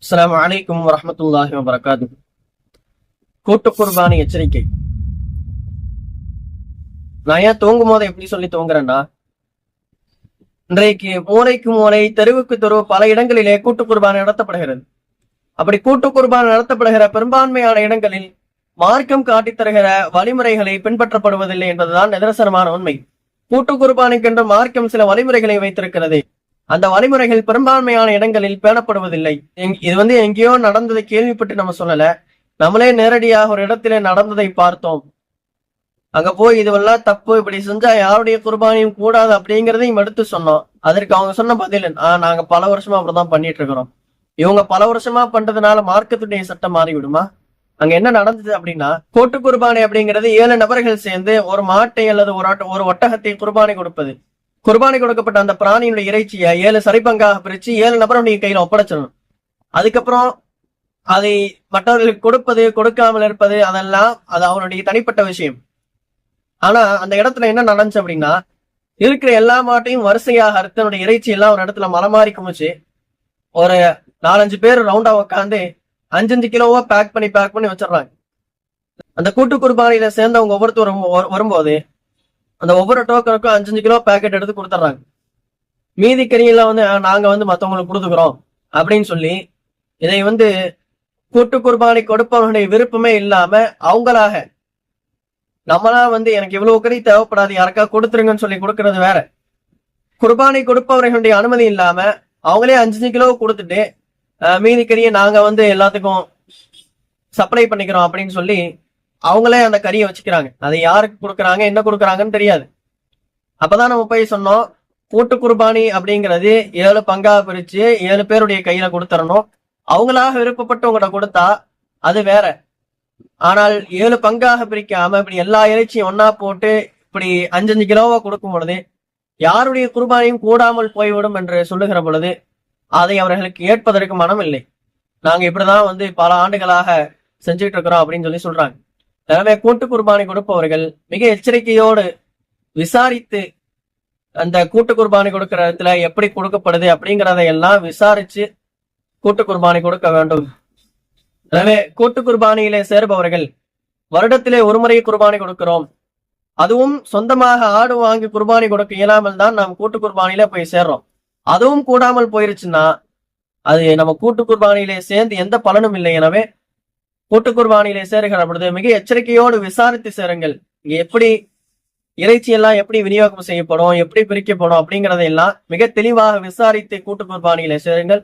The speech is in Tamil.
அஸ்ஸலாமு அலைக்கும் வரஹ்மத்துல்லாஹி வபரகாத்துஹு. கூட்டு குர்பானி எச்சரிக்கை. நான் ஏன் தூங்கும் போது எப்படி சொல்லி தூங்குறேன்னா, இன்றைக்கு மூலைக்கு மூலை, தெருவுக்கு தெரு பல இடங்களிலே கூட்டு குர்பானி நடத்தப்படுகிறது. அப்படி கூட்டு குர்பானி நடத்தப்படுகிற பெரும்பான்மையான இடங்களில் மார்க்கம் காட்டித் தருகிற வழிமுறைகளை பின்பற்றப்படுவதில்லை என்பதுதான் நிதர்சனமான உண்மை. கூட்டு குர்பானிக்கென்று மார்க்கம் சில வழிமுறைகளை வைத்திருக்கிறது. அந்த வழிமுறைகள் பெரும்பான்மையான இடங்களில் பேணப்படுவதில்லை. இது எங்கேயோ நடந்ததை கேள்விப்பட்டு நம்ம சொல்லல, நம்மளே நேரடியாக ஒரு இடத்திலே நடந்ததை பார்த்தோம். அங்க போய் இதுவெல்லாம் தப்பு, இப்படி செஞ்சா யாருடைய குர்பானியும் கூடாது அப்படிங்கிறதையும் எடுத்து சொன்னோம். அதற்கு அவங்க சொன்ன பதில், நாங்க பல வருஷமா அப்படிதான் பண்ணிட்டு இருக்கிறோம். இவங்க பல வருஷமா பண்றதுனால மார்க்கத்துடைய சட்டம் மாறிவிடுமா? அங்க என்ன நடந்தது அப்படின்னா, கூட்டு குர்பானி அப்படிங்கிறது 7 நபர்கள் சேர்ந்து ஒரு மாட்டை அல்லது ஒரு ஒட்டகத்தை குர்பானி கொடுப்பது. குர்பானி கொடுக்கப்பட்ட அந்த பிராணியினுடைய இறைச்சியை 7 சரிபங்காக பிரிச்சு 7 நபருடைய கையில ஒப்படைச்சிடணும். அதுக்கப்புறம் அதை மற்றவர்களுக்கு கொடுப்பது, கொடுக்காமல் இருப்பது, அதெல்லாம் அது அவனுடைய தனிப்பட்ட விஷயம். ஆனா அந்த இடத்துல என்ன நடந்துச்சு அப்படின்னா, இருக்கிற எல்லா மாட்டையும் வரிசையாக அறுத்தனுடைய இறைச்சி எல்லாம் ஒரு இடத்துல மலமாறி குமிச்சு, ஒரு 4-5 பேர் ரவுண்டா உட்காந்து 5-5 கிலோவா பேக் பண்ணி வச்சிடறாங்க. அந்த கூட்டு குர்பானியில சேர்ந்தவங்க ஒவ்வொருத்தரும் வரும்போது அந்த ஒவ்வொரு டோக்கனுக்கும் 5-5 கிலோ பேக்கெட் எடுத்து கொடுத்துட்றாங்க. மீதி கறியெல்லாம் நாங்க மத்தவங்களுக்கு கொடுத்துக்கிறோம் அப்படின்னு சொல்லி, இதை கூட்டு குர்பானி கொடுப்பவர்களுடைய விருப்பமே இல்லாம அவங்களாக நம்மளா எனக்கு இவ்வளவு கறி தேவைப்படாது, யாருக்கா கொடுத்துருங்கன்னு சொல்லி கொடுக்கறது வேற. குர்பானி கொடுப்பவர்களுடைய அனுமதி இல்லாம அவங்களே 5-5 கிலோ கொடுத்துட்டு மீதி கறியை நாங்க எல்லாத்துக்கும் சப்ளை பண்ணிக்கிறோம் அப்படின்னு சொல்லி அவங்களே அந்த கறியை வச்சுக்கிறாங்க. அதை யாருக்கு கொடுக்குறாங்க, என்ன கொடுக்குறாங்கன்னு தெரியாது. அப்பதான் நம்ம போய் சொன்னோம், கூட்டு குர்பானி அப்படிங்கிறது 7 பங்கா பிரிச்சு 7 பேருடைய கையில கொடுத்துடணும். அவங்களாக விருப்பப்பட்டு உங்கள்கிட்ட கொடுத்தா அது வேற. ஆனால் 7 பங்காக பிரிக்காம இப்படி எல்லா இறைச்சியும் ஒன்னா போட்டு இப்படி 5-5 கிலோவா கொடுக்கும் பொழுது யாருடைய குர்பானியும் கூடாமல் போய்விடும் என்று சொல்லுகிற பொழுது அதை அவர்களுக்கு ஏற்பதற்கு மனம் இல்லை. நாங்க இப்படிதான் பல ஆண்டுகளாக செஞ்சுட்டு இருக்கிறோம் அப்படின்னு சொல்றாங்க. எனவே கூட்டு குர்பானி கொடுப்பவர்கள் மிக எச்சரிக்கையோடு விசாரித்து, அந்த கூட்டு குர்பானி கொடுக்கிற இடத்துல எப்படி கொடுக்கப்படுது அப்படிங்கிறத எல்லாம் விசாரிச்சு கூட்டு குர்பானி கொடுக்க வேண்டும். எனவே கூட்டு குர்பானியிலே சேர்பவர்கள் வருடத்திலே ஒரு முறை குர்பானி கொடுக்கிறோம், அதுவும் சொந்தமாக ஆடு வாங்கி குர்பானி கொடுக்க இயலாமல் தான் நாம் கூட்டு குர்பானியில போய் சேர்றோம். அதுவும் கூடாமல் போயிருச்சுன்னா அது நம்ம கூட்டு குர்பானியிலே சேர்ந்து எந்த பலனும் இல்லை. எனவே கூட்டு குர்பானியிலே சேருகிற பொழுது மிக எச்சரிக்கையோடு விசாரித்து சேருங்கள். இங்க எப்படி இறைச்சி எல்லாம் எப்படி விநியோகம் செய்யப்படும், எப்படி பிரிக்கப்படும் அப்படிங்கறதையெல்லாம் மிக தெளிவாக விசாரித்து கூட்டு குர்பானியிலே சேருங்கள்.